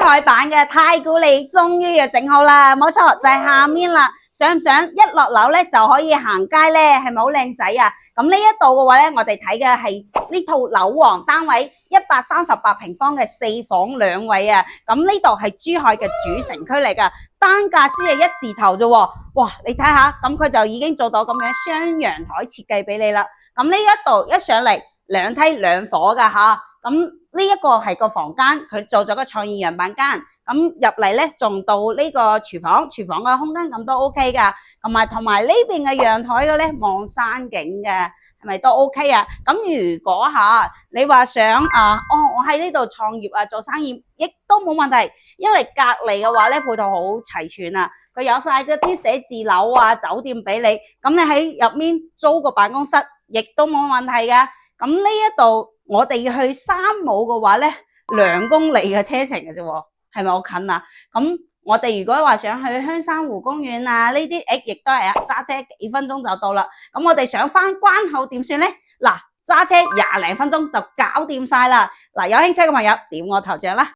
海版嘅太古里終於又整好啦，冇錯就係下面啦。想唔想一落樓咧就可以行街咧？係咪好靚仔啊？咁呢一度嘅話咧，我哋睇嘅係呢套樓王單位138平方嘅4房2衛啊。咁呢度係珠海嘅主城區嚟噶，單價先係1字頭啫。哇，你睇下，咁佢就已經做到咁樣雙陽台設計俾你啦。咁呢一度一上嚟2梯2火噶吓，咁呢一個係個房間，佢做咗個創意樣板間。咁入嚟咧，仲到呢個廚房嘅空間咁都 OK 噶，同埋呢邊嘅陽台嘅咧望山景嘅，係咪都 OK 啊？咁如果你話想我喺呢度創業啊，做生意亦都冇問題，因為隔離嘅話咧配套好齊全啊，佢有晒嗰啲寫字樓啊、酒店俾你，咁你喺入面租個辦公室亦都冇問題噶。咁呢一度我哋要去三武嘅話咧，2公里嘅車程嘅啫。係咪好近啊？咁我哋如果話想去香山湖公園啊，呢啲亦都係揸車幾分鐘就到啦。咁我哋想翻關口點算呢？嗱，揸車20零分鐘就搞掂晒啦。嗱，有興趣嘅朋友點我頭像啦。